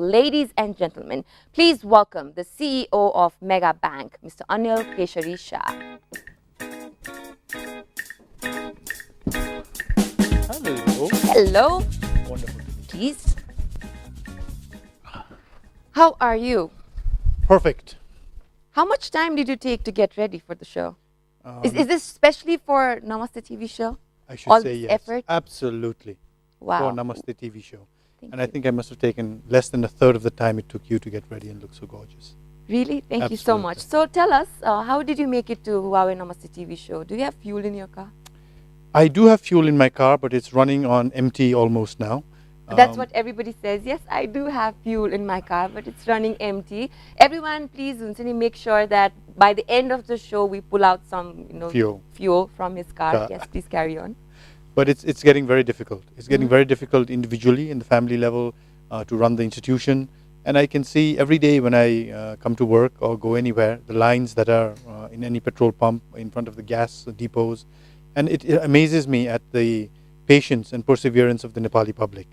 Ladies and gentlemen, please welcome the CEO of Mega Bank, Mr. Anil Shah. Hello. Hello. Wonderful. Please. How are you? Perfect. How much time did you take to get ready for the show? Is this especially for Namaste TV Show? I should All say this yes. effort? Absolutely. Wow. For Namaste TV Show. Thank I you. think I must have taken less than a third of the time it took you to get ready and look so gorgeous. Really? Thank you so much. So tell us, how did you make it to Huawei Namaste TV Show? Do you have fuel in your car? I do have fuel in my car, but it's running on empty almost now. That's what everybody says. Yes, I do have fuel in my car, but it's running empty. Everyone, please, Unsini, make sure that by the end of the show, we pull out some, fuel from his car. Yes, please carry on. But it's getting very difficult. It's getting very difficult individually in the family level to run the institution. And I can see every day when I come to work or go anywhere, the lines that are in any petrol pump in front of the gas depots. And it amazes me at the patience and perseverance of the Nepali public.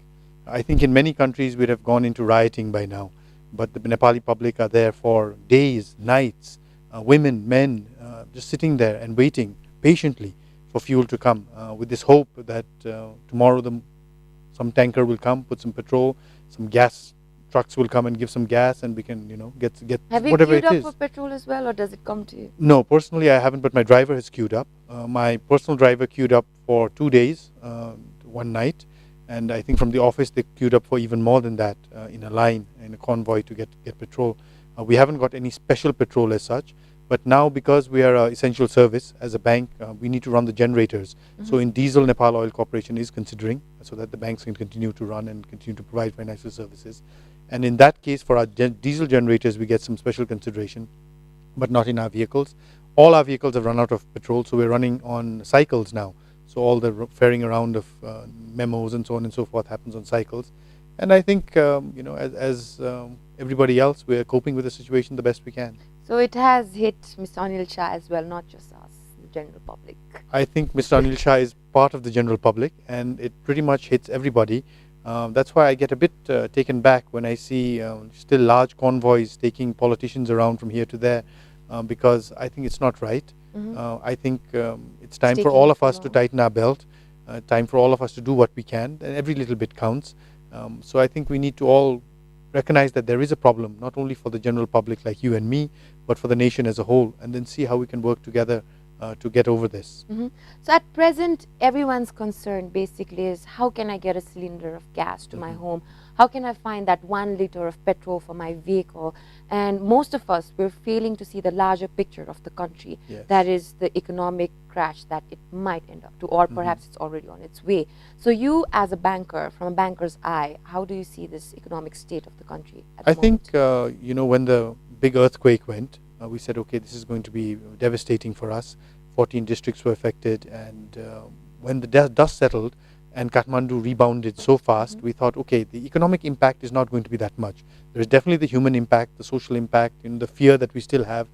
I think in many countries we'd have gone into rioting by now, but the Nepali public are there for days, nights, women, men, just sitting there and waiting patiently for fuel to come, with this hope that tomorrow some tanker will come, put some petrol, some gas trucks will come and give some gas, and we can, get whatever it is. Have you queued up for petrol as well, or does it come to you? No, personally I haven't, but my driver has queued up. My personal driver queued up for 2 days, one night. And I think from the office they queued up for even more than that, in a line, in a convoy to get petrol. We haven't got any special petrol as such, but now because we are an essential service as a bank, we need to run the generators. So in diesel, Nepal Oil Corporation is considering so that the banks can continue to run and continue to provide financial services. And in that case, for our diesel generators, we get some special consideration, but not in our vehicles. All our vehicles have run out of petrol, so we're running on cycles now. So all the ferrying around of memos and so on and so forth happens on cycles. And I think, as everybody else, we're coping with the situation the best we can. So it has hit Mr. Anil Shah as well, not just us, the general public. I think Mr. Anil Shah is part of the general public, and it pretty much hits everybody. That's why I get a bit taken back when I see still large convoys taking politicians around from here to there, because I think it's not right. I think it's time for all of us to tighten our belt, time for all of us to do what we can, and every little bit counts. So I think we need to all recognize that there is a problem, not only for the general public like you and me, but for the nation as a whole, and then see how we can work together to get over this. So at present, everyone's concern basically is, how can I get a cylinder of gas to my home? How can I find that 1 liter of petrol for my vehicle? And most of us, we're failing to see the larger picture of the country. Yes. That is the economic crash that it might end up to, or perhaps it's already on its way. So you, as a banker, from a banker's eye, how do you see this economic state of the country at the moment? I think, when the big earthquake went, we said, okay, this is going to be devastating for us. 14 districts were affected, and when the dust settled and Kathmandu rebounded so fast, we thought, okay, the economic impact is not going to be that much. There is definitely the human impact, the social impact, the fear that we still have.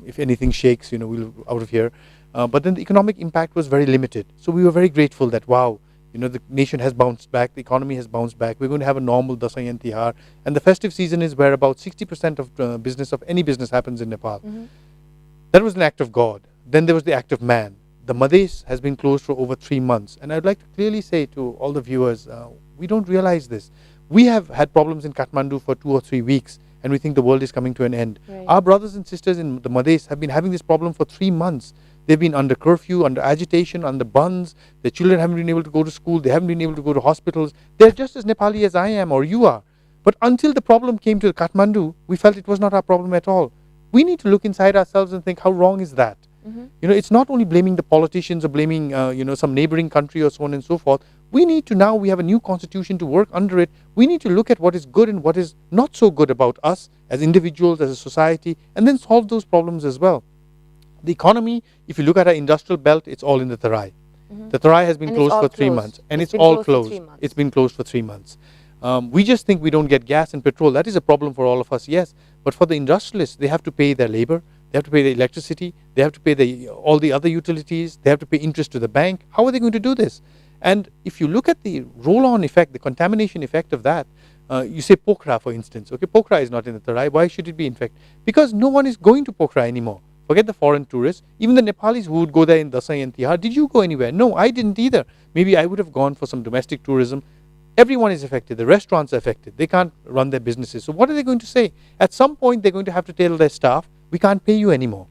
If anything shakes, we'll out of here. But then the economic impact was very limited. So we were very grateful that, wow, the nation has bounced back, the economy has bounced back. We're going to have a normal Dasai and Tihar. And the festive season is where about 60% of business, of any business, happens in Nepal. That was an act of God. Then there was the act of man. The Madhes has been closed for over 3 months. And I'd like to clearly say to all the viewers, we don't realize this. We have had problems in Kathmandu for 2 or 3 weeks, and we think the world is coming to an end. Right. Our brothers and sisters in the Madhes have been having this problem for 3 months. They've been under curfew, under agitation, under bans. Their children haven't been able to go to school. They haven't been able to go to hospitals. They're just as Nepali as I am or you are. But until the problem came to Kathmandu, we felt it was not our problem at all. We need to look inside ourselves and think, how wrong is that? It's not only blaming the politicians or blaming, some neighboring country or so on and so forth. We need to now, we have a new constitution to work under it. We need to look at what is good and what is not so good about us as individuals, as a society, and then solve those problems as well. The economy, if you look at our industrial belt, it's all in the Tarai. The Tarai has been closed for 3 months, and it's all closed. It's been closed for 3 months. We just think we don't get gas and petrol. That is a problem for all of us, yes. But for the industrialists, they have to pay their labor. They have to pay the electricity. They have to pay all the other utilities. They have to pay interest to the bank. How are they going to do this? And if you look at the roll-on effect, the contamination effect of that, You say Pokhara, for instance. Okay, Pokhara is not in the Tarai. Why should it be, in fact? Because no one is going to Pokhara anymore. Forget the foreign tourists. Even the Nepalis who would go there in Dasai and Tihar, did you go anywhere? No, I didn't either. Maybe I would have gone for some domestic tourism. Everyone is affected. The restaurants are affected. They can't run their businesses. So what are they going to say? At some point, they're going to have to tell their staff, we can't pay you anymore.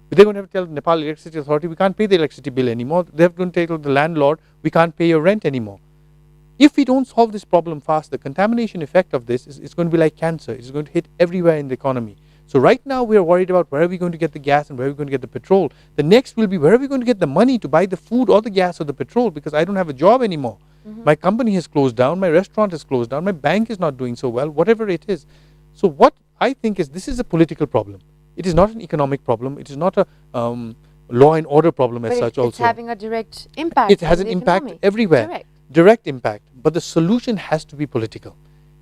They're going to have to tell the Nepal Electricity Authority, we can't pay the electricity bill anymore. They're going to tell the landlord, we can't pay your rent anymore. If we don't solve this problem fast, the contamination effect of this is going to be like cancer. It's going to hit everywhere in the economy. So right now we are worried about where are we going to get the gas and where are we going to get the petrol. The next will be where are we going to get the money to buy the food or the gas or the petrol, because I don't have a job anymore. My company has closed down, my restaurant has closed down, my bank is not doing so well, whatever it is. So what I think is this is a political problem. It is not an economic problem. It is not a law and order problem as such also. It's having a direct impact. It has an impact everywhere. Direct impact. But the solution has to be political.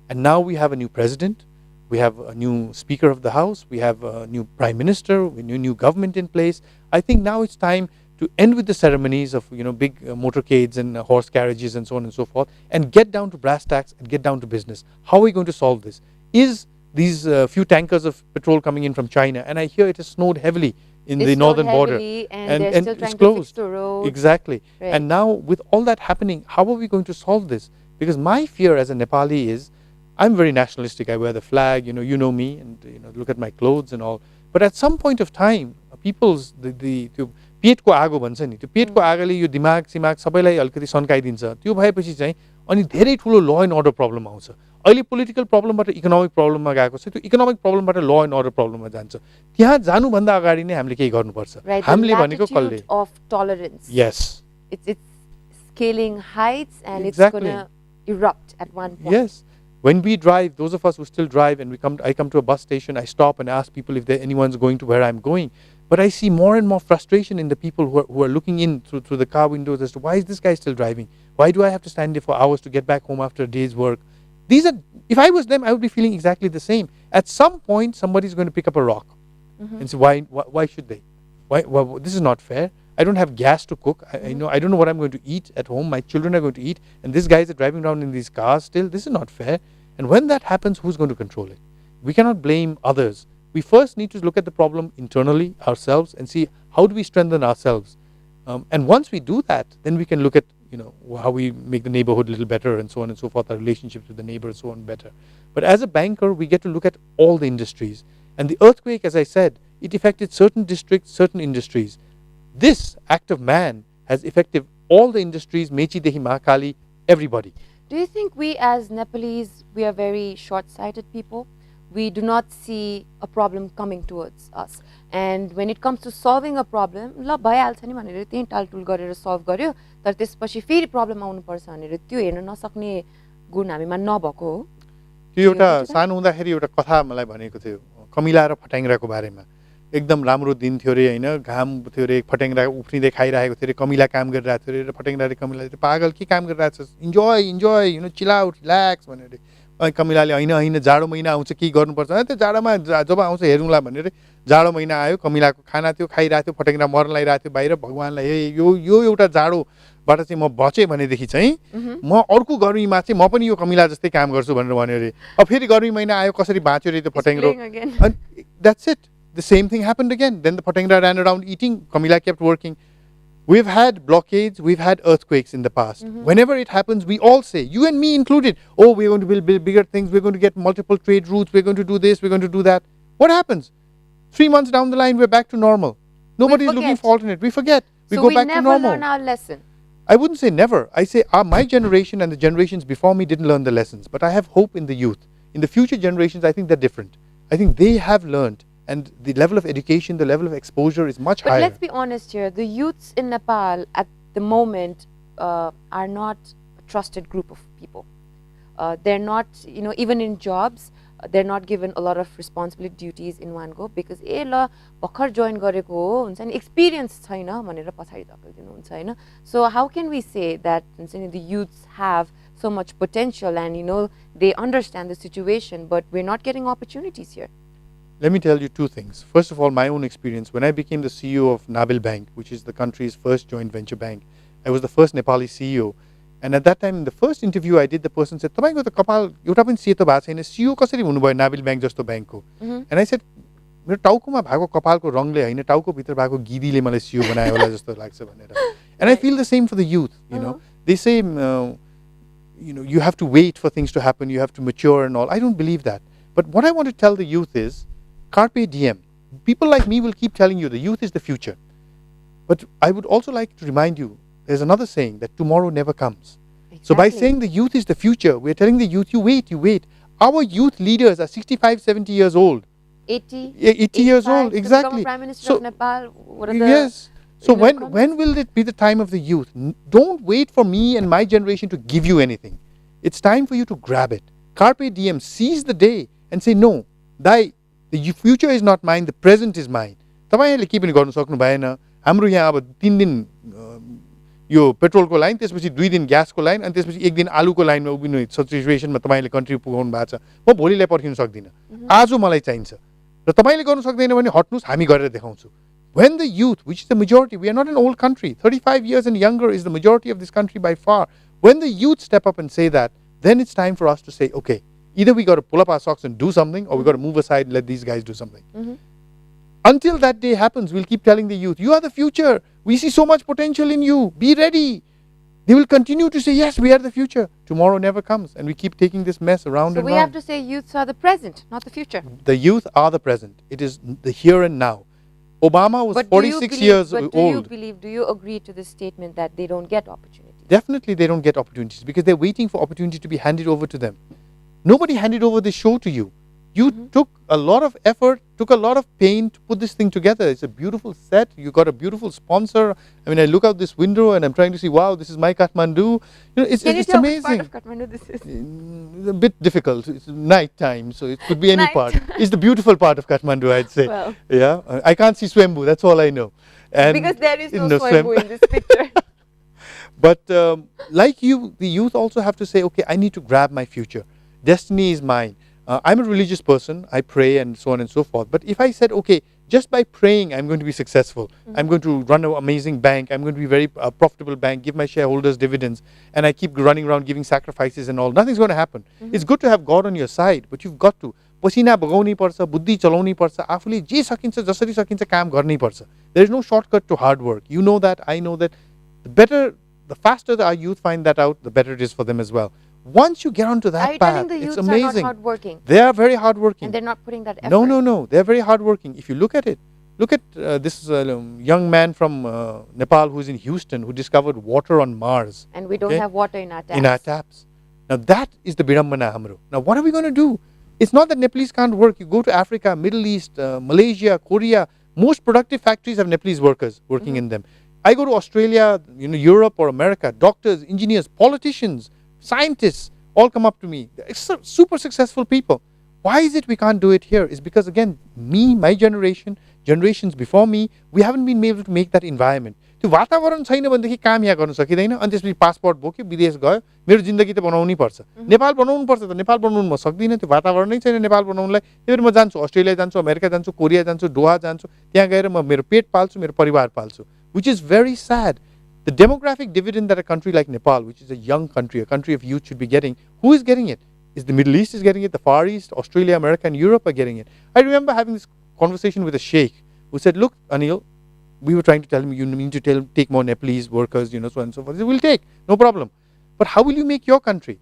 And now we have a new president. We have a new Speaker of the House. We have a new Prime Minister. We have a new government in place. I think now it's time to end with the ceremonies of big motorcades and horse carriages and so on and so forth, and get down to brass tacks and get down to business. How are we going to solve this? Is these few tankers of petrol coming in from China, and I hear it has snowed heavily in the northern border, and they're still trying it's closed. To fix the road. Exactly. Right. And now with all that happening, how are we going to solve this? Because my fear as a Nepali is, I'm very nationalistic. I wear the flag. You know me, and look at my clothes and all. But at some point of time, people's the पेटको आगो भन्छ नि, त्यो पेटको आगोले यो दिमाग सिमाग सबैलाई अलिकति सन्काइदिन्छ. त्यो भएपछि चाहिँ अनि धेरै ठुलो ल एन्ड अर्डर प्रब्लम आउँछ. अहिले पोलिटिकल प्रब्लमबाट इकोनोमिक प्रब्लममा गएको छ, त्यो इकोनोमिक प्रब्लमबाट ल एन्ड अर्डर प्रब्लममा जान्छ. त्यहाँ जानुभन्दा अगाडि नै हामीले केही गर्नुपर्छ. हामीले भनेको कसले? Of tolerance. Yes. It's scaling heights and it's going to erupt at one point. Yes. When we drive, those of us who still drive, and I come to a bus station, I stop and ask people if anyone's going to where I'm going. But I see more and more frustration in the people who are looking in through the car windows as to why is this guy still driving? Why do I have to stand there for hours to get back home after a day's work? If I was them, I would be feeling exactly the same. At some point, somebody's going to pick up a rock and say, why should they? Why, this is not fair. I don't have gas to cook. I don't know what I'm going to eat at home. My children are going to eat. And these guys are driving around in these cars still. This is not fair. And when that happens, who's going to control it? We cannot blame others. We first need to look at the problem internally, ourselves, and see how do we strengthen ourselves. And once we do that, then we can look at how we make the neighborhood a little better and so on and so forth, our relationships with the neighbor and so on better. But as a banker, we get to look at all the industries. And the earthquake, as I said, it affected certain districts, certain industries. This act of man has affected all the industries, Mechi, Dehi, Mahakali, everybody. Do you think we as Nepalese, we are very short-sighted people? We do not see a problem coming towards us. And when it comes to solving a problem, ल भइहाल्छ नि भनेर त्यही टालटुल गरेर solve गर्यो, तर त्यसपछि फेरि प्रब्लम आउनुपर्छ भनेर त्यो हेर्न नसक्ने गुण हामीमा नभएको हो. त्यो एउटा सानो हुँदाखेरि एउटा कथा मलाई भनेको थियो, कमिला र फट्याङ्ग्राको बारेमा. एकदम राम्रो दिन थियो रे हैन, घाम थियो रे, फट्याङ्ग्रा उफ्रिँदै खाइरहेको थियो रे, कमिला काम गरिरहेको थियो रे, र फट्याङ्ग्राले कमिलाले पागल के काम गरिरहेछस्, इन्जोय चिल आउट रिल्याक्स भनेर. अनि कमिलाले हैन जाडो महिना आउँछ के गर्नुपर्छ, त्यो जाडोमा जब आउँछ हेरौँला भनेर जाडो महिना आयो, कमिलाको खाना थियो खाइरहेको थियो, फट्याङ्ग्रा मर्न लागिरहेको थियो बाहिर. भगवानलाई यो एउटा जाडोबाट चाहिँ म बचेँ भनेदेखि चाहिँ म अर्को गर्मीमा चाहिँ म पनि यो कमिला जस्तै काम गर्छु भनेर भन्यो रे. अब फेरि गर्मी महिना आयो, कसरी बाँच्यो रे त्यो फट्याङ्ग्रो. And that's it. The same thing happened again. Then the Patangra ran around eating. Kamila kept working. We've had blockades. We've had earthquakes in the past. Whenever it happens, we all say, you and me included, oh, we're going to build bigger things. We're going to get multiple trade routes. We're going to do this. We're going to do that. What happens? 3 months down the line, we're back to normal. Nobody's looking for alternate. We forget. We go back to normal. So we never learn our lesson. I wouldn't say never. I say my generation and the generations before me didn't learn the lessons. But I have hope in the youth. In the future generations, I think they're different. I think they have learned. And the level of education, the level of exposure is much higher. But let's be honest here. The youths in Nepal at the moment are not a trusted group of people. They're not, even in jobs, they're not given a lot of responsibility duties in one go because bhakhar join gareko ho huncha ni experience chaina bhanera pachadi dhakeldinu huncha haina. So how can we say that the youths have so much potential and they understand the situation, but we're not getting opportunities here? Let me tell you two things. First of all, my own experience. When I became the CEO of Nabil Bank, which is the country's first joint venture bank, I was the first Nepali CEO. And at that time, in the first interview I did, the person said, "Tapaiko ta kapal euta pani seto bhako chaina, CEO कसरी हुनुभयो Nabil bank जस्तो ब्याङ्कको?" And I said, मेरो टाउकोमा भएको कपालको रङले हैन, टाउको भित्र भएको गिदीले मलाई CEO बनायो होला जस्तो लाग्छ भनेर. And I feel the same for the youth, you know. They say you know, you have to wait for things to happen, you have to mature and all. I don't believe that. But what I want to tell the youth is, carpe diem. People like me will keep telling you the youth is the future. But I would also like to remind you, there's another saying that tomorrow never comes. Exactly. So by saying the youth is the future, we're telling the youth, you wait, you wait. Our youth leaders are 65, 70 years old. 80? 80 years old, exactly. Prime Minister of Nepal, what are the... Yes. So when will it be the time of the youth? Don't wait for me and my generation to give you anything. It's time for you to grab it. Carpe diem, seize the day and say, no, the future is not mine, the present is mine. तपाईहरुले के पनि गर्न सक्नु भएन. हाम्रो यहाँ अब 3 दिन यो पेट्रोलको लाइन, त्यसपछि 2 दिन ग्यासको लाइन, अनि त्यसपछि 1 दिन आलुको लाइनमा उभिनु सिचुएसनमा तपाईले कन्ट्री पुगाउनु भएको छ. म भोलिलाई पर्खिन सक्दिन. आज मलाई चाहिन्छ. र तपाईले गर्न सक्दैन भने हट्नुस्, हामी गरेर देखाउँछु. When the youth, which is the majority, we are not an old country, 35 years and younger is the majority of this country by far. When the youth step up and say that, then it's time for us to say, okay, either we got to pull up our socks and do something, or we got to move aside and let these guys do something. Until that day happens, we'll keep telling the youth, you are the future. We see so much potential in you. Be ready. They will continue to say, yes, we are the future. Tomorrow never comes. And we keep taking this mess around and round. So we have to say youths are the present, not the future. The youth are the present. It is the here and now. Obama was 46 years old. Do you agree to this statement that they don't get opportunities? Definitely they don't get opportunities because they're waiting for opportunity to be handed over to them. Nobody handed over this show to you. You took a lot of effort, took a lot of pain to put this thing together. It's a beautiful set. You got a beautiful sponsor. I mean, I look out this window and I'm trying to see, wow, this is my Kathmandu. You know, it's amazing. Which part of Kathmandu this is? It's a bit difficult. It's night time, so it could be any part. It's the beautiful part of Kathmandu, I'd say. Well. Yeah, I can't see Swembu. That's all I know. And because there is no Swembu in this picture. But like you, the youth also have to say, okay, I need to grab my future. Destiny is mine. I'm a religious person. I pray and so on and so forth. But if I said, okay, just by praying, I'm going to be successful. I'm going to run an amazing bank. I'm going to be very profitable bank, give my shareholders dividends. And I keep running around giving sacrifices and all. Nothing's going to happen. It's good to have God on your side, but you've got to. पसिना बगाउनै पर्छ, बुद्धि चलाउनै पर्छ, आफूले जे सकिन्छ जसरी सकिन्छ काम गर्नै पर्छ. There is no shortcut to hard work. You know that, I know that. The faster our youth find that out, the better it is for them as well. Once you get onto that path, it's amazing. Are you telling the youths are not hardworking? They are very hardworking. And they're not putting that effort? No. They're very hardworking. If you look at it, look at this young man from Nepal who's in Houston who discovered water on Mars. And we don't have water in our taps. In our taps. Now that is the Bidambana Hamro. Now what are we going to do? It's not that Nepalese can't work. You go to Africa, Middle East, Malaysia, Korea, most productive factories have Nepalese workers working in them. I go to Australia, Europe or America, doctors, engineers, politicians, scientists all come up to me. They're super successful people. Why is it we can't do it here? It's because again, my generation, generations before me, we haven't been able to make that environment. त्यो वातावरण छैन भनेदेखि काम यहाँ गर्न सकिदैन अनि त्यसपछि passport बोक्यो विदेश गयो मेरो जिन्दगी त बनाउनै पर्छ नेपाल बनाउनु पर्छ त नेपाल बनाउनु म सक्दिन त्यो वातावरण नै छैन नेपाल बनाउनलाई त्यसैले म जान्छु अस्ट्रेलिया जान्छु अमेरिका जान्छु कोरिया जान्छु दोहा जान्छु त्यहाँ गएर म मेरो पेट पाल्छु मेरो परिवार पाल्छु which is very sad. The demographic dividend that a country like Nepal, which is a young country, a country of youth should be getting, who is getting it? Is the Middle East is getting it, the Far East, Australia, America and Europe are getting it. I remember having this conversation with a sheikh who said, look, Anil, we were trying to tell him you need to take more Nepalese workers, so on and so forth. He said, we'll take, no problem. But how will you make your country?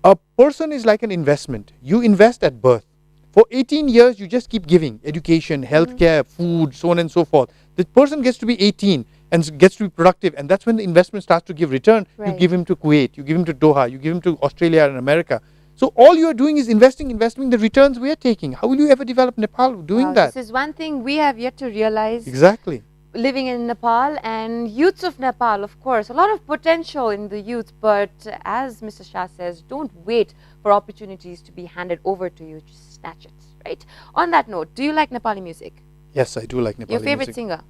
A person is like an investment. You invest at birth. For 18 years, you just keep giving education, healthcare, food, so on and so forth. The person gets to be 18 and gets to be productive, and that's when the investment starts to give return. Right. You give him to Kuwait, you give him to Doha, you give him to Australia and America. So all you are doing is investing the returns we are taking. How will you ever develop Nepal doing that? This is one thing we have yet to realize. Exactly. Living in Nepal and youths of Nepal, of course, a lot of potential in the youth, but as Mr. Shah says, don't wait for opportunities to be handed over to you, just snatch it, right? On that note, do you like Nepali music? Yes, I do like Nepali music. Your favorite singer?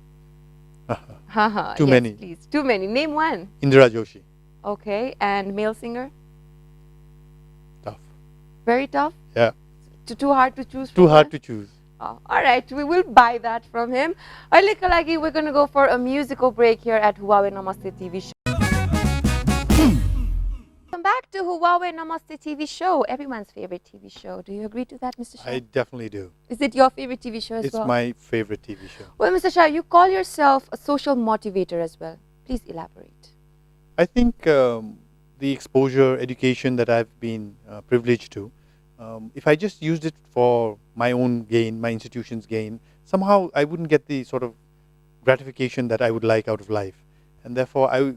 Too many. Please. Too many. Name one. Indira Joshi. Okay, and male singer? Tough. Very tough? Yeah. Too hard to choose? Too hard to choose. Oh, all right, we will buy that from him. We're going to go for a musical break here at Huawei Namaste TV Show. to Huawei Namaste TV Show, everyone's favorite TV show. Do you agree to that, Mr. Shah? I definitely do. Is it your favorite TV show as well? It's my favorite TV show. Well, Mr. Shah, you call yourself a social motivator as well. Please elaborate. I think the exposure, education that I've been privileged to, if I just used it for my own gain, my institution's gain, somehow I wouldn't get the sort of gratification that I would like out of life. And therefore,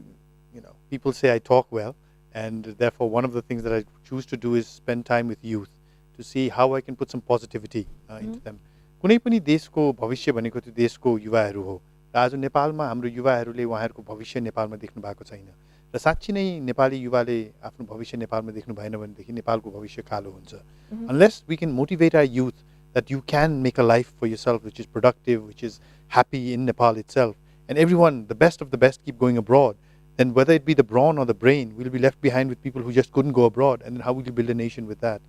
people say I talk well, and therefore one of the things that I choose to do is spend time with youth to see how I can put some positivity into them. कुनै पनि देशको भविष्य भनेको त्यो देशको युवाहरू हो र आज नेपालमा हाम्रो युवाहरूले उहाँहरूको भविष्य नेपालमा देख्नु भएको छैन र साँच्चै नै नेपाली युवाले आफ्नो भविष्य नेपालमा देख्नु भएन भनेदेखि नेपालको भविष्य कालो हुन्छ. Unless we can motivate our youth that you can make a life for yourself which is productive, which is happy in Nepal itself, and everyone, the best of the best, keep going abroad, then whether it be the brawn or the brain, we'll be left behind with people who just couldn't go abroad, and then how will you build a nation with that?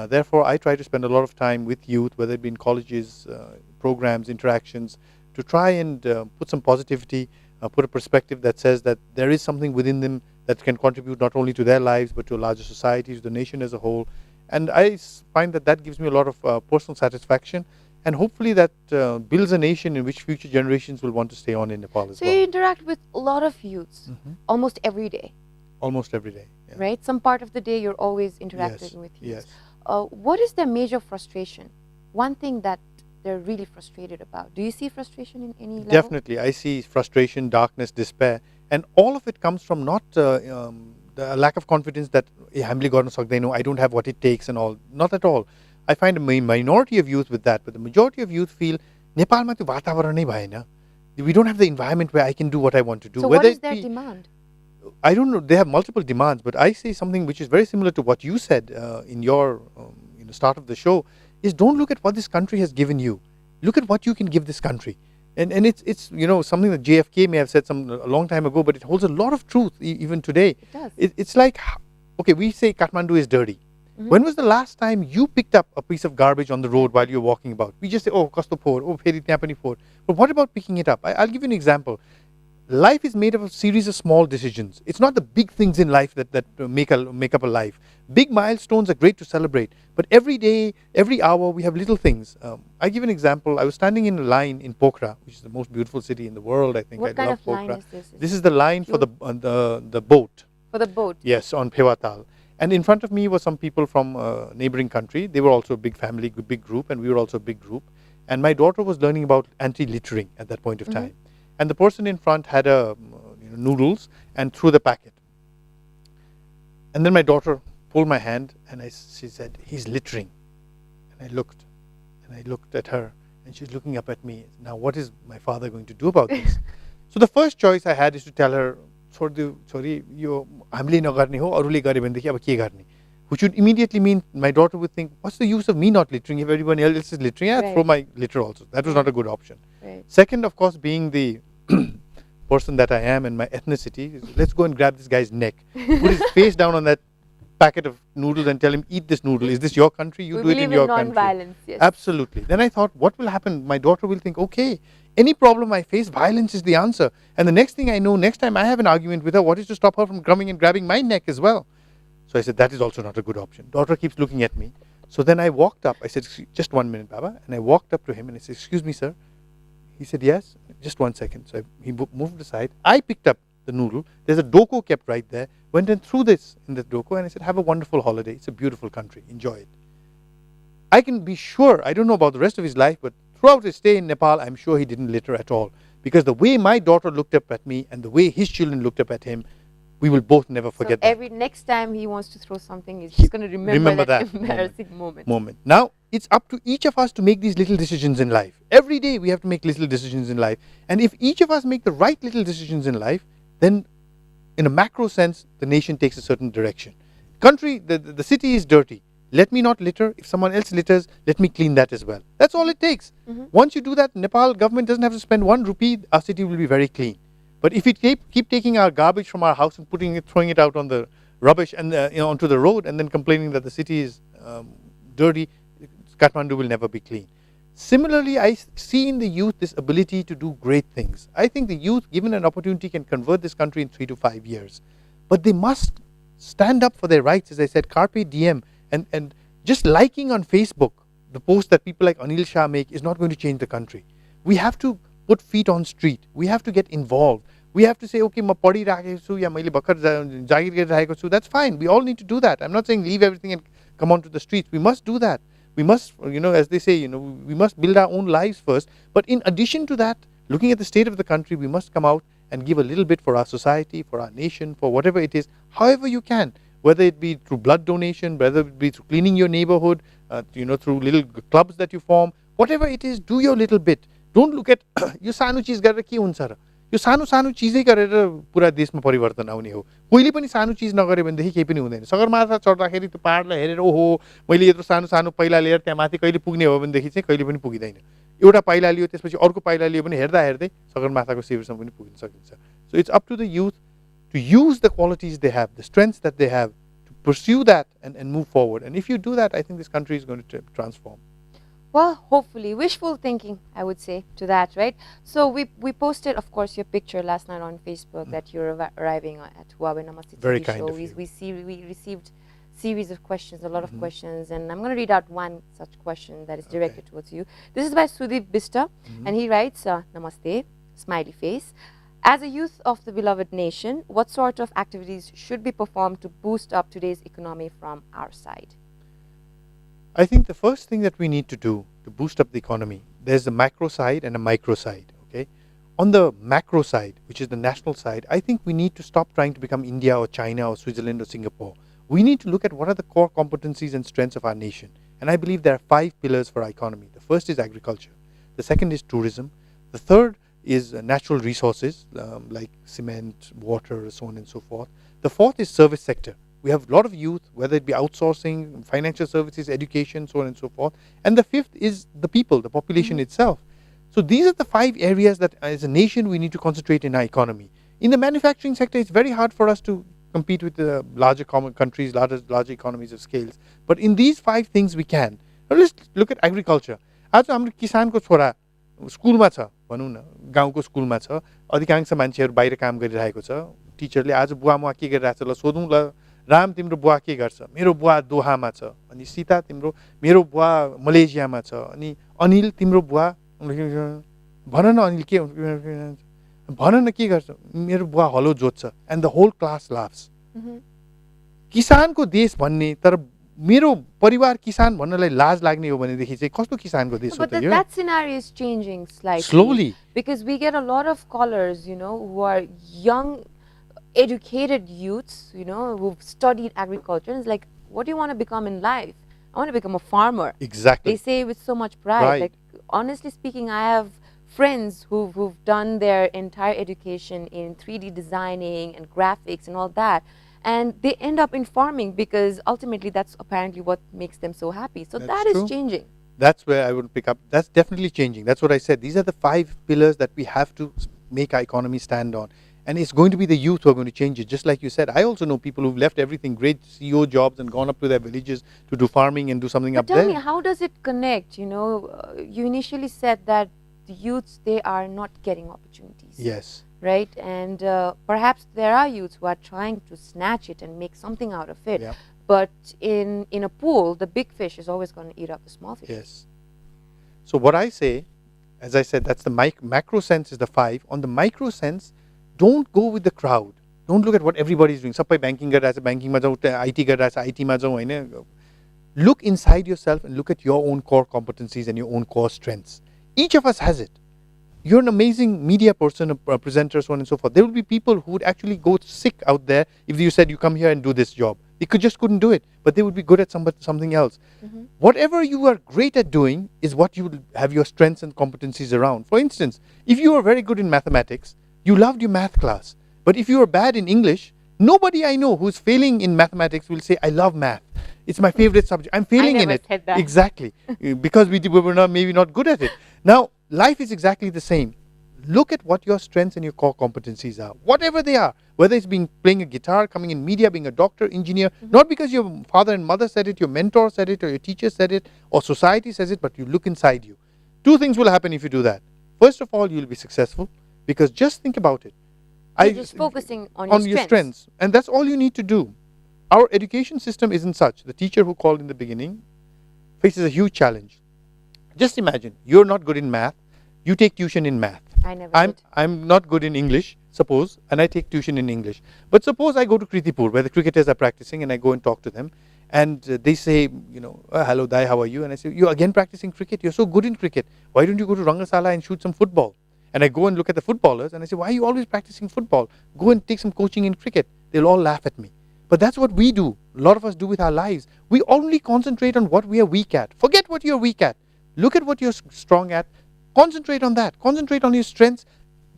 Therefore, I try to spend a lot of time with youth, whether it be in colleges, programs, interactions, to try and put some positivity, put a perspective that says that there is something within them that can contribute not only to their lives, but to a larger society, to the nation as a whole. And I find that that gives me a lot of personal satisfaction, and hopefully that builds a nation in which future generations will want to stay on in Nepal as well. So you interact with a lot of youths almost every day. Almost every day. Yeah. Right? Some part of the day you're always interacting with youths. Yes. What is their major frustration? One thing that they're really frustrated about. Do you see frustration in any level? Definitely. I see frustration, darkness, despair, and all of it comes from not the lack of confidence that I don't have what it takes and all. Not at all. I find a minority of youth with that, but the majority of youth feel Nepalma to vatavaranai bhayena. We don't have the environment where I can do what I want to do. So what is their demand? I don't know. They have multiple demands, but I say something which is very similar to what you said in your start of the show, is don't look at what this country has given you. Look at what you can give this country. And it's something that JFK may have said a long time ago, but it holds a lot of truth even today. It does. It's like, okay, we say Kathmandu is dirty. When was the last time you picked up a piece of garbage on the road while you're walking about? We just say, oh, kasto poor, oh, pheri tyaha pani poor. But what about picking it up? I'll give you an example. Life is made up of a series of small decisions. It's not the big things in life that make up a life. Big milestones are great to celebrate, but every day, every hour, we have little things. I give an example. I was standing in a line in Pokhara, which is the most beautiful city in the world, I think. What kind of line Pokhara. is this? This is the line for the boat. For the boat? Yes, on Pewatal. And in front of me were some people from a neighboring country. They were also a big family, big group, and we were also a big group. And my daughter was learning about anti-littering at that point of time. And the person in front had noodles and threw the packet. And then my daughter pulled my hand and she said, he's littering. And I looked at her, and she's looking up at me. Now, what is my father going to do about this? So the first choice I had is to tell her, sorry, yo हामीले नगर्ने हो अरूले गरे भनेदेखि अब के गर्ने, which would immediately mean my daughter would think, what's the use of me not littering if everyone else is littering? I'll throw my litter also. That was not a good option. Second, of course, being the person that I am and my ethnicity, let's go and grab this guy's neck, put his face down on that packet of noodles and tell him, eat this noodle. Is this your country? You do it in your country. Non-violence, yes. Absolutely. Then I thought, what will happen? My daughter will think, okay, any problem I face, violence is the answer. And the next thing I know, next time I have an argument with her, what is to stop her from coming and grabbing my neck as well? So I said, that is also not a good option. Daughter keeps looking at me. So then I walked up. I said, just 1 minute, Baba. And I walked up to him and I said, excuse me, sir. He said, yes. Just 1 second. So he moved aside. I picked up the noodle. There's a doko kept right there. Went and threw this in the doko and I said, have a wonderful holiday. It's a beautiful country. Enjoy it. I can be sure, I don't know about the rest of his life, but throughout his stay in Nepal, I'm sure he didn't litter at all. Because the way my daughter looked up at me and the way his children looked up at him, we will both never forget that. Next time he wants to throw something, he's just going to remember that embarrassing moment. Now, it's up to each of us to make these little decisions in life. Every day we have to make little decisions in life. And if each of us make the right little decisions in life, then in a macro sense, the nation takes a certain direction. The city is dirty. Let me not litter. If someone else litters, let me clean that as well. That's all it takes. Once you do that, Nepal government doesn't have to spend 1 rupee. Our city will be very clean. But if we keep taking our garbage from our house and throwing it out on the rubbish and onto the road, and then complaining that the city is dirty, Kathmandu will never be clean. Similarly, I see in the youth this ability to do great things. I think the youth, given an opportunity, can convert this country in 3 to 5 years. But they must stand up for their rights. As I said, carpe diem, and just liking on Facebook the post that people like Anil Shah make is not going to change the country. We have to put feet on street. We have to get involved. We have to say, okay, ma पढिराखेको छु या मैले भर्खर जागिर गरिरहेको छु. That's fine. We all need to do that. I'm not saying leave everything and come onto the streets. We must do that. We must, as they say, we must build our own lives first. But in addition to that, looking at the state of the country, we must come out and give a little bit for our society, for our nation, for whatever it is, however you can. Whether it be through blood donation, whether it be through cleaning your neighborhood, through little clubs that you form, whatever it is, do your little bit. Don't look at यो सानो चिज गरेर के हुन्छ र यो सानो सानो चिजै गरेर पुरा देशमा परिवर्तन आउने हो कोहीले पनि सानो चिज नगरे भनेदेखि केही पनि हुँदैन सगरमाथा चढ्दाखेरि त्यो पहाडलाई हेरेर ओहो मैले यत्रो सानो सानो पाइला लिएर त्यहाँ माथि कहिले पुग्ने हो भनेदेखि चाहिँ कहिले पनि पुगिदैन एउटा पाइला लियो त्यसपछि अर्को पाइला लियो भने हेर्दा हेर्दै सगरमाथाको शिविरसम्म पनि पुगिन सकिन्छ so it's up to the youth to use the qualities they have, the strengths that they have, to pursue that and move forward. And if you do that, I think this country is going to transform. Well, hopefully. Wishful thinking, I would say, to that, right? So we posted, of course, your picture last night on Facebook that you're arriving at Huawei Namaste TV Very Show. kind of you. We received series of questions, a lot of questions, and I'm going to read out one such question that is directed towards you. This is by Sudeep Bista, and he writes, Namaste, smiley face. As a youth of the beloved nation, what sort of activities should be performed to boost up today's economy from our side? I think the first thing that we need to do to boost up the economy, there's a macro side and a micro side. Okay, on the macro side, which is the national side, I think we need to stop trying to become India or China or Switzerland or Singapore. We need to look at what are the core competencies and strengths of our nation. And I believe there are 5 pillars for our economy. The first is agriculture. The second is tourism. The third is natural resources like cement, water, so on and so forth. The fourth is service sector. We have a lot of youth, whether it be outsourcing, financial services, education, so on and so forth. And the fifth is the people, the population itself. So these are the 5 areas that as a nation we need to concentrate in our economy. In the manufacturing sector, it's very hard for us to compete with the larger countries, larger economies of scales. But in these 5 things we can. Now let's look at agriculture. आज हाम्रो किसानको छोरा स्कुलमा छ भनौँ न गाउँको स्कुलमा छ अधिकांश मान्छेहरू बाहिर काम गरिरहेको छ टिचरले आज बुवा म के गरिरहेछ ल सोधौँ ल राम तिम्रो बुवा के गर्छ मेरो बुवा दोहामा छ अनि सीता मेरो बुवा मलेसियामा छ अनि अनिल तिम्रो बुवा भन न अनिल के भन न के गर्छ मेरो बुवा हलो जोत्छ and the whole class laughs किसानको देश भन्ने तर मेरो परिवार किसान भन्नलाई लाज लाग्ने हो भनेदेखि चाहिँ कस्तो किसानको देश हो त यो that scenario is changing slightly slowly because we get a lot of callers who are young educated youths who've studied agriculture and it's like what do you want to become in life I want to become a farmer exactly they say with so much pride like honestly speaking I have friends who've done their entire education in 3D designing and graphics and all that and they end up in farming because ultimately that's apparently what makes them so happy. So that is changing. That's where I would pick up. That's definitely changing. That's what I said. These are the 5 pillars that we have to make our economy stand on. And it's going to be the youth who are going to change it. Just like you said, I also know people who've left everything, great CEO jobs and gone up to their villages to do farming and do something up there. Tell me, how does it connect? You initially said that the youths, they are not getting opportunities. Yes. Right, and perhaps there are youths who are trying to snatch it and make something out of it. Yeah. But in a pool, the big fish is always going to eat up the small fish. Yes. So what I say, as I said, that's the macro sense is the 5. On the micro sense, don't go with the crowd. Don't look at what everybody is doing. Sabai banking garira banking ma jau, IT garira IT ma jau haina. Look inside yourself and look at your own core competencies and your own core strengths. Each of us has it. You're an amazing media person, a presenter, so on and so forth. There will be people who would actually go sick out there if you said, you come here and do this job. They just couldn't do it, but they would be good at something else. Whatever you are great at doing is what you will have your strengths and competencies around. For instance, if you are very good in mathematics, you loved your math class. But if you are bad in English, nobody I know who's failing in mathematics will say, I love math. It's my favorite subject. I'm failing in it. Said that. Exactly. Because we were maybe not good at it. Now, life is exactly the same. Look at what your strengths and your core competencies are, whatever they are, whether it's playing a guitar, coming in media, being a doctor, engineer, not because your father and mother said it, your mentor said it, or your teacher said it, or society says it, but you look inside you. 2 things will happen if you do that. First of all, you'll be successful, because just think about it. You're just focusing on your strengths. And that's all you need to do. our education system isn't such. The teacher who called in the beginning faces a huge challenge. Just imagine, you're not good in math, you take tuition in math. I never did. I'm not good in English, suppose, and I take tuition in English. But suppose I go to Kritipur, where the cricketers are practicing, and I go and talk to them, and they say, hello, Dai, how are you? And I say, you're again practicing cricket, you're so good in cricket. Why don't you go to Rangasala and shoot some football? And I go and look at the footballers, and I say, why are you always practicing football? Go and take some coaching in cricket. They'll all laugh at me. But that's what we do. A lot of us do with our lives. We only concentrate on what we are weak at. Forget what you're weak at. Look at what you're strong at. Concentrate on that. Concentrate on your strengths,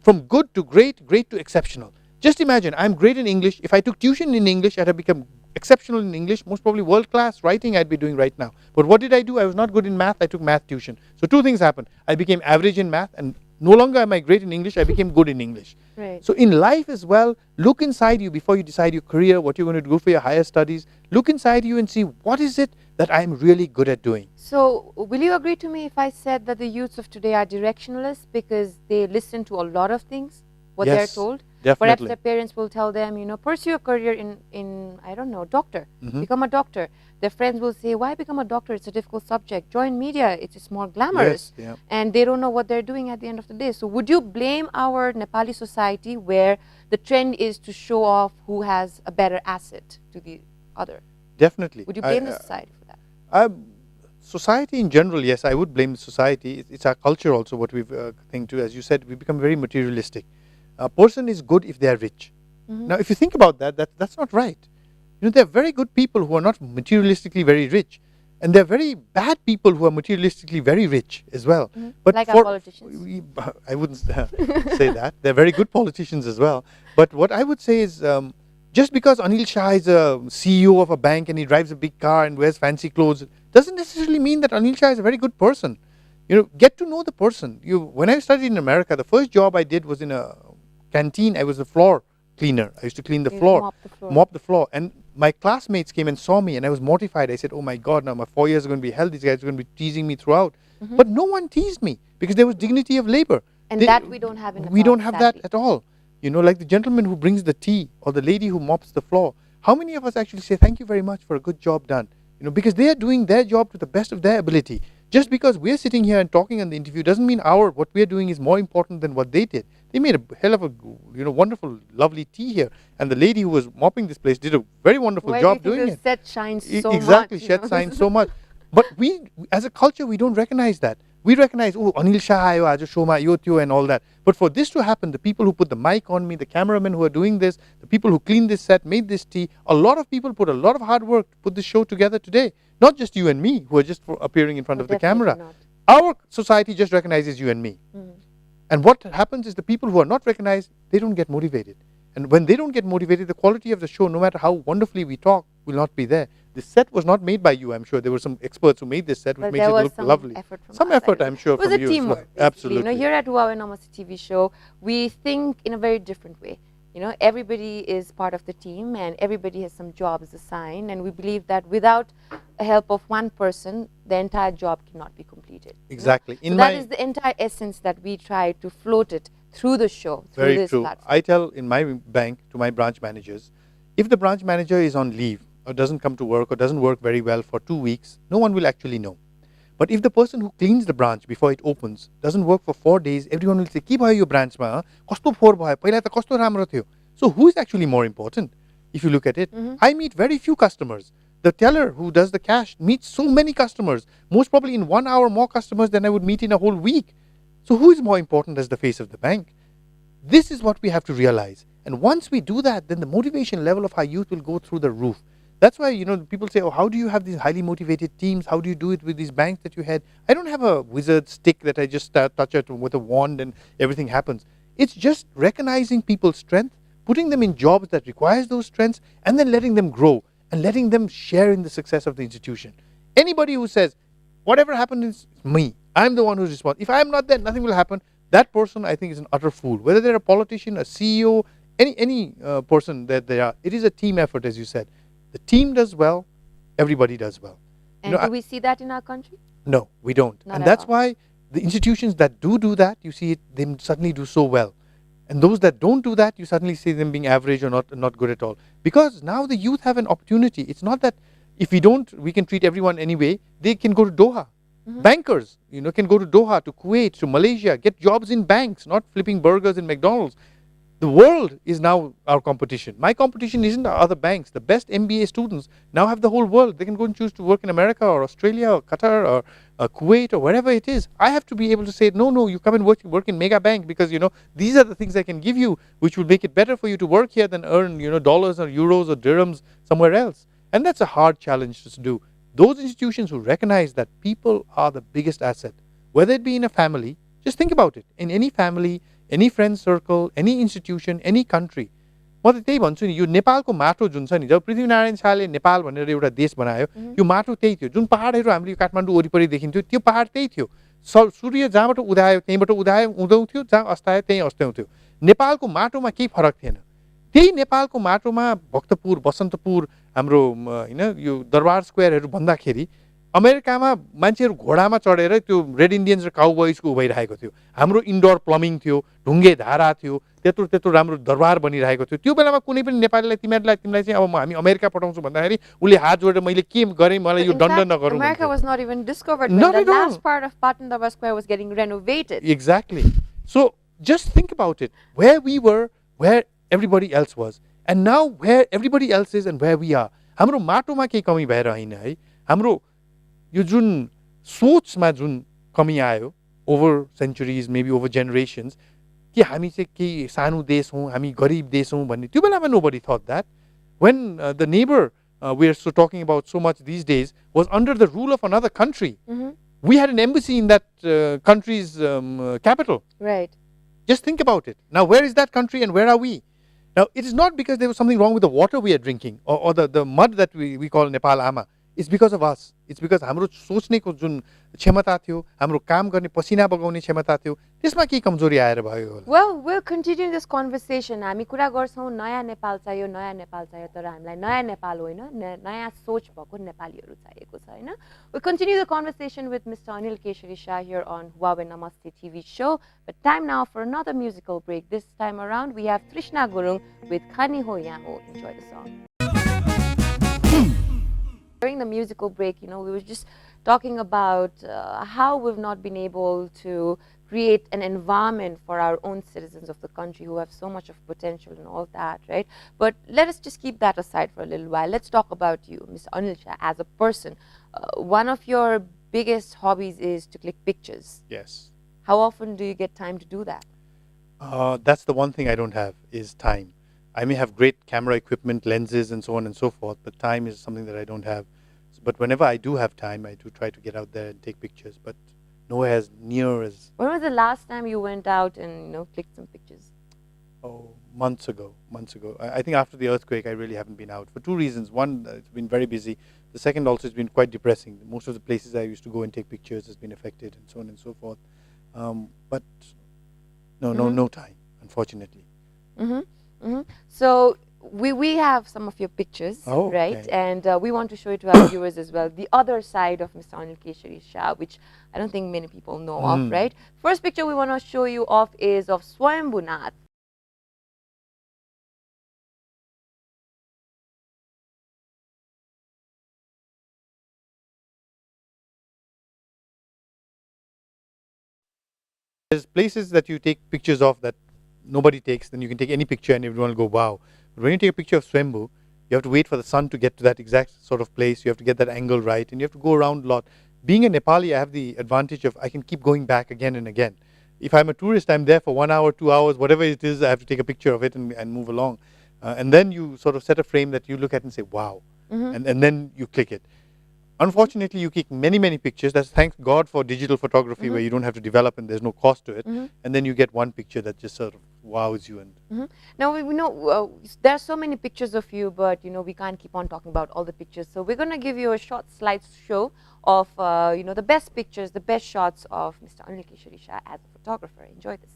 from good to great, great to exceptional. Just imagine, I'm great in English. If I took tuition in English, I'd have become exceptional in English, most probably world class writing I'd be doing right now. But what did I do? I was not good in math. I took math tuition. So two things happened. I became average in math, and no longer am I great in English. I became good in English. Right. So in life as well, look inside you before you decide your career, what you're going to do for your higher studies. Look inside you and see, what is it that I'm really good at doing. So, will you agree to me if I said that the youths of today are directionless because they listen to a lot of things, what they're Yes, told? definitely. Perhaps their parents will tell them, pursue a career in I don't know, doctor, become a doctor. Their friends will say, why become a doctor? It's a difficult subject. Join media, it's more glamorous. Yes, yeah. And they don't know what they're doing at the end of the day. So, would you blame our Nepali society where the trend is to show off who has a better asset to the other? Definitely. Would you blame the society for that? Society in general, yes, I would blame the society. It's our culture also, what we've think to. As you said, we become very materialistic. A person is good if they are rich. Now, if you think about that's not right. There are very good people who are not materialistically very rich, and there are very bad people who are materialistically very rich as well. But like our politicians. I wouldn't say that. They're very good politicians as well. But what I would say is, just because Anil Shah is a CEO of a bank and he drives a big car and wears fancy clothes, doesn't necessarily mean that Anil Shah is a very good person. Get to know the person. When I studied in America, the first job I did was in a canteen. I was a floor cleaner. I used to clean the floor, mop the floor. And my classmates came and saw me, and I was mortified. I said, oh my God, now my 4 years are going to be hell. These guys are going to be teasing me throughout. But no one teased me because there was dignity of labor. And that we don't have in Nepal. We don't have that at all. Like the gentleman who brings the tea or the lady who mops the floor. How many of us actually say, thank you very much for a good job done? Because they are doing their job to the best of their ability. Just because we're sitting here and talking on the interview doesn't mean what we're doing is more important than what they did. They made a hell of a wonderful, lovely tea here. And the lady who was mopping this place did a very wonderful job doing it. Set shines so much. Exactly, shed shines so much. But we, as a culture, we don't recognize that. We recognize, oh, Anil Shah ayo, aaj show ma and all that. But for this to happen, the people who put the mic on me, the cameramen who are doing this, the people who cleaned this set, made this tea, a lot of people put a lot of hard work to put this show together today. Not just you and me, who are just appearing in front of the camera. Not. Our society just recognizes you and me. And what happens is the people who are not recognized, they don't get motivated. And when they don't get motivated, the quality of the show, no matter how wonderfully we talk, will not be there. This set was not made by you, I'm sure. There were some experts who made this set, which makes it look lovely. Some effort, I'm sure, from you. It was a teamwork. Absolutely. Here at Huawei Namaste TV Show, we think in a very different way. Everybody is part of the team and everybody has some jobs assigned, and we believe that without the help of one person, the entire job cannot be completed. Exactly. So that is the entire essence that we try to float it through the show, through very this true. platform. I tell in my bank to my branch managers, if the branch manager is on leave or doesn't come to work or doesn't work very well for 2 weeks, no one will actually know. But if the person who cleans the branch before it opens doesn't work for 4 days, everyone will say, "Ki bhayo yo branch ma? Kasto four bhayo? Paila ta kasto ramro thyo." So who is actually more important? If you look at it, I meet very few customers. The teller who does the cash meets so many customers, most probably in 1 hour more customers than I would meet in a whole week. So who is more important as the face of the bank? This is what we have to realize. And once we do that, then the motivation level of our youth will go through the roof. That's why, people say, oh, how do you have these highly motivated teams? How do you do it with these banks that you had? I don't have a wizard stick that I just touch it with a wand and everything happens. It's just recognizing people's strength, putting them in jobs that requires those strengths, and then letting them grow and letting them share in the success of the institution. Anybody who says, whatever happened is me, I'm the one who's responsible. If I'm not there, nothing will happen. That person, I think, is an utter fool. Whether they're a politician, a CEO, any person that they are, it is a team effort, as you said. The team does well, everybody does well. And do we see that in our country? No, we don't. Not and at that's all. why the institutions that do that, you see it, they suddenly do so well. And those that don't do that, you suddenly see them being average or not good at all. Because now the youth have an opportunity. It's not that if we don't, we can treat everyone anyway. They can go to Doha. Bankers, can go to Doha, to Kuwait, to Malaysia, get jobs in banks, not flipping burgers in McDonald's. The world is now our competition. My competition isn't other banks. The best MBA students now have the whole world. They can go and choose to work in America or Australia or Qatar or Kuwait or wherever it is. I have to be able to say, no, you come and work in mega bank because, these are the things I can give you, which will make it better for you to work here than earn, dollars or euros or dirhams somewhere else. And that's a hard challenge to do. Those institutions who recognize that people are the biggest asset, whether it be in a family, just think about it. In any family, any friend circle, any institution, any country. म त त्यही भन्छु नि, यो नेपालको माटो जुन छ नि, जब पृथ्वीनारायण शाहले नेपाल भनेर एउटा देश बनायो, यो माटो त्यही थियो. जुन पहाडहरू हामीले यो काठमाडौँ वरिपरि देखिन्थ्यो, त्यो पहाड त्यही थियो. सूर्य जहाँबाट उदायो त्यहीँबाट उदाउँथ्यो, जहाँ अस्तायो त्यहीँ अस्ताउँथ्यो. नेपालको माटोमा केही फरक थिएन. त्यही नेपालको माटोमा भक्तपुर, बसन्तपुर, हाम्रो यो दरबार स्क्वायरहरू भन्दाखेरि अमेरिकामा मान्छेहरू घोडामा चढेर त्यो रेड इन्डियन्स र काउबॉयजको उभइरहेको थियो. हाम्रो इन्डोर प्लम्बिङ थियो, ढुङ्गे धारा थियो, त्यत्रो त्यत्रो राम्रो दरबार बनिरहेको थियो. त्यो बेलामा कुनै पनि नेपालीलाई तिमीलाई चाहिँ अब हामी अमेरिका पठाउँछु भन्दाखेरि उसले हात जोडेर मैले के गरेँ, मलाई यो दण्ड नगरौँ. America was not even discovered when the last part of Patan Darbar Square was getting renovated. Exactly. So just think about it. Where we were, where everybody else was, and now where everybody else is and where we are. हाम्रो माटोमा केही कमी भएर होइन है. हाम्रो यो जुन सोचमा जुन कमी आयो over centuries, maybe over generations, कि हामी चाहिँ केही सानो देश हौँ, हामी गरिब देश हौँ भन्ने, त्यो बेलामा nobody thought that. When the neighbor we are so talking about so much these days was under the rule of another country, we had an embassy in that country's capital. Right. Just think about it. Now, where is that country and where are we? Now, it is not because there was something wrong with the water we are drinking or the mud that we call Nepal Ama. It's because of us. It's because हाम्रो सोच्नेको जुन क्षमता थियो, हाम्रो काम गर्ने पसिना बगाउने क्षमता थियो, त्यसमा केही कमजोरी आएर भयो होला. Well, we'll continue this conversation. हामी कुरा गर्छौं नयाँ नेपाल चाहियो तर हामीलाई नयाँ नेपाल होइन, नयाँ सोच भएको नेपालीहरू चाहिएको छ हैन. We'll continue the conversation with Mr. Anil Shah here on Huawei Namaste TV Show. But time now for another musical break. This time around we have Trishna Gurung with Khani Ho Ya Ho. Enjoy the song. During the musical break, we were just talking about how we've not been able to create an environment for our own citizens of the country who have so much of potential and all that, right? But let us just keep that aside for a little while. Let's talk about you, Mr. Anil Shah, as a person. One of your biggest hobbies is to click pictures. Yes. How often do you get time to do that? That's the one thing I don't have, is time. I may have great camera equipment, lenses, and so on and so forth, but time is something that I don't have. But whenever I do have time, I do try to get out there and take pictures, but nowhere as near as... When was the last time you went out and, clicked some pictures? Oh, months ago. I think after the earthquake, I really haven't been out for two reasons. One, it's been very busy. The second also, it's been quite depressing. Most of the places I used to go and take pictures has been affected and so on and so forth. But no time, unfortunately. So we have some of your pictures, right? Okay. And we want to show it to our viewers as well. The other side of Mr. Anil Shah, which I don't think many people know of, right? First picture we want to show you of is of Swayambhunath. There's places that you take pictures of that nobody takes, then you can take any picture and everyone will go, wow. But when you take a picture of Swayambhu, you have to wait for the sun to get to that exact sort of place. You have to get that angle right, and you have to go around a lot. Being a Nepali, I have the advantage of I can keep going back again and again. If I'm a tourist, I'm there for 1 hour, 2 hours, whatever it is, I have to take a picture of it and move along. And then you sort of set a frame that you look at and say, wow. And then you click it. Unfortunately, you click many pictures. That's thank God for digital photography, where you don't have to develop and there's no cost to it. And then you get one picture that just sort of wows you. And Now we know there are so many pictures of you, but we can't keep on talking about all the pictures. So we're gonna give you a short slideshow of the best pictures, the best shots of Mr. Anil Shah as a photographer. Enjoy this.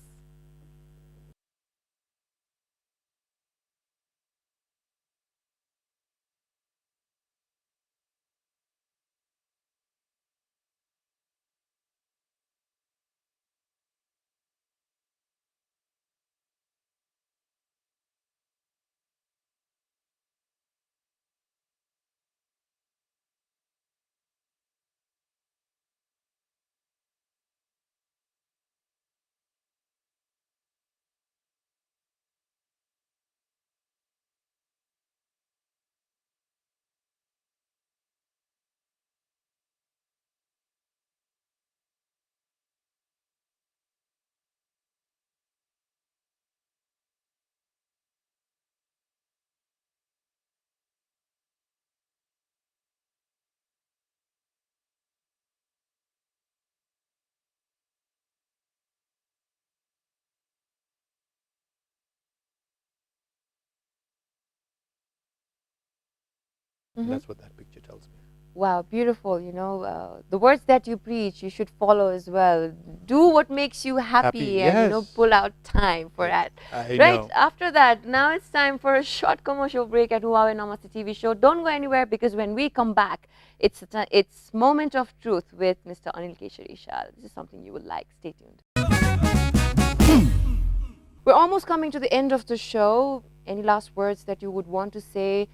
And that's what that picture tells me. Wow, beautiful. You know, the words that you preach, you should follow as well. Do what makes you happy, and, you know, Yes. pull out time for Yes, that. I Right know. after that, now it's time for a short commercial break at Huawei Namaste TV Show. Don't go anywhere, because when we come back, it's Moment of Truth with Mr. Anil Shah. This is something you would like. Stay tuned. We're almost coming to the end of the show. Any last words that you would want to say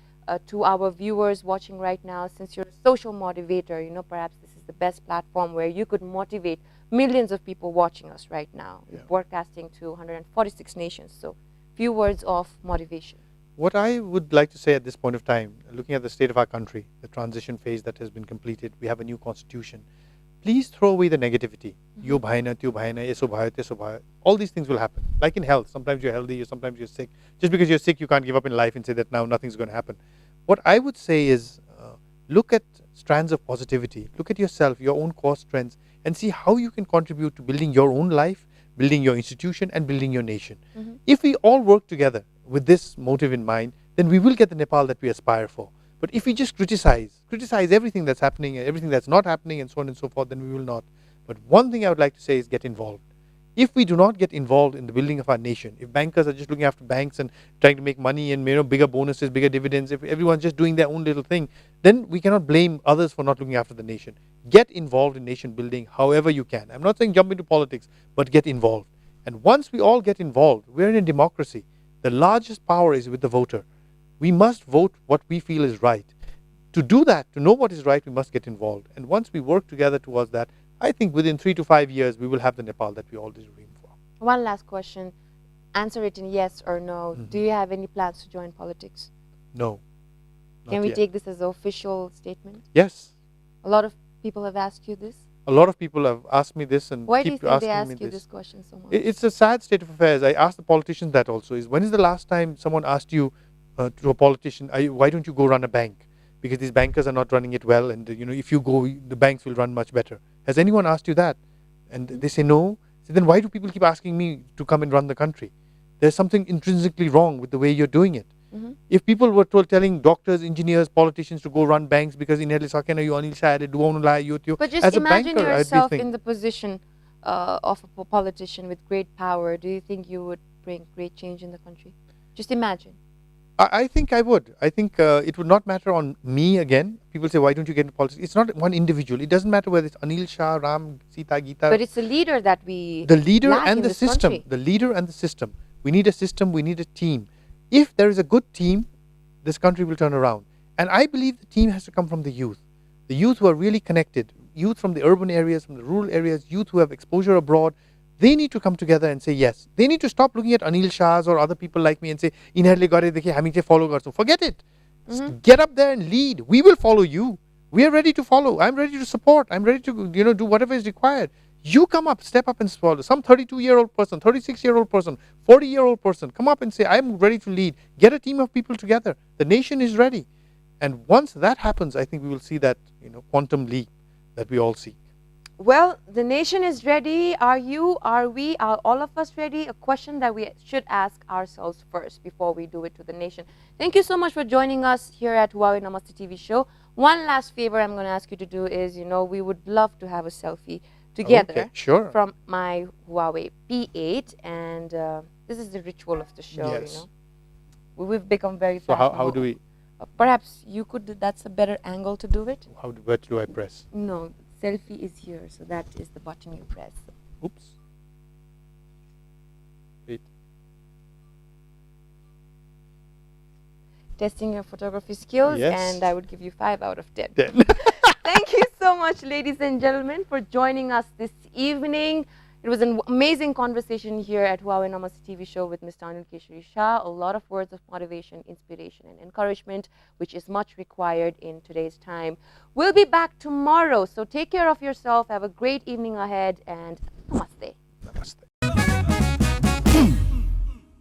to our viewers watching right now, since you're a social motivator? You know, perhaps this is the best platform where you could motivate millions of people watching us right now. Yeah. Broadcasting to 146 nations. So, few words of motivation. What I would like to say at this point of time, looking at the state of our country, the transition phase that has been completed, we have a new constitution. Please throw away the negativity. Yo bhaina, tyo bhaina, eso bhayo, teso bhayo. All these things will happen. Like in health, sometimes you're healthy, sometimes you're sick. Just because you're sick, you can't give up in life and say that now nothing's going to happen. What I would say is, look at strands of positivity. Look at yourself, your own core strengths, and see how you can contribute to building your own life, building your institution, and building your nation. If we all work together with this motive in mind, then we will get the Nepal that we aspire for. But if we just criticize everything that's happening, everything that's not happening, and so on and so forth, then we will not. But one thing I would like to say is get involved. If we do not get involved in the building of our nation, if bankers are just looking after banks and trying to make money and, you know, bigger bonuses, bigger dividends, if everyone's just doing their own little thing, then we cannot blame others for not looking after the nation. Get involved in nation building however you can. I'm not saying jump into politics, but get involved. And once we all get involved, we're in a democracy. The largest power is with the voter. We must vote what we feel is right. To do that, to know what is right, we must get involved. And once we work together towards that, I think within 3 to 5 years, we will have the Nepal that we all dream for. One last question. Answer it in yes or no. Do you have any plans to join politics? No. Can we yet. take this as an official statement? Yes. A lot of people have asked you this. A lot of people have asked me this and Why do you keep think asking they me ask you this. this question so much? It's a sad state of affairs. I asked the politicians that also. Is when is the last time someone asked you, to a politician, why don't you go run a bank? Because these bankers are not running it well, and, you know, if you go, the banks will run much better. Has anyone asked you that? And they say no. So then why do people keep asking me to come and run the country? There's something intrinsically wrong with the way you're doing it. If people were telling doctors, engineers, politicians to go run banks because in Anil Shah, But just as a imagine banker, I'd be yourself thinking, in the position of a politician with great power. Do you think you would bring great change in the country? Just imagine. I think I would. I think it would not matter on me again. People say, why don't you get into politics? It's not one individual. It doesn't matter whether it's Anil Shah, Ram, Sita, Geeta. But it's a leader that we The leader lack and in the this system. country. The leader and the system. We need a system. We need a team. If there is a good team, this country will turn around. And I believe the team has to come from the youth. The youth who are really connected. Youth from the urban areas, from the rural areas. Youth who have exposure abroad. They need to come together and say yes. They need to stop looking at Anil Shahs or other people like me and say, "Inherle gare dekhe, hami che follow garcho." Forget it. Get up there and lead. We will follow you. We are ready to follow. I'm ready to support. I'm ready to, you know, do whatever is required. You come up, step up and follow. Some 32-year-old person, 36-year-old person, 40-year-old person, come up and say, I'm ready to lead. Get a team of people together. The nation is ready. And once that happens, I think we will see that, you know, quantum leap that we all seek. Well, the nation is ready. Are you? Are we? Are all of us ready? A question that we should ask ourselves first before we do it to the nation. Thank you so much for joining us here at Huawei Namaste TV Show. One last favor I'm going to ask you to do is, you know, we would love to have a selfie together. Okay, sure. From my Huawei P8, and this is the ritual of the show. Yes. You know, we've become very. So how do we? Perhaps you could. That's a better angle to do it. Where do I press? No, selfie is here, so that is the button you press. Oops. Wait. Testing your photography skills, Yes. and I would give you 5 out of 10. 10. Thank you so much, ladies and gentlemen, for joining us this evening. It was an amazing conversation here at Huawei Namaste TV Show with Mr. Anil Shah. A lot of words of motivation, inspiration, and encouragement, which is much required in today's time. We'll be back tomorrow, so take care of yourself. Have a great evening ahead, and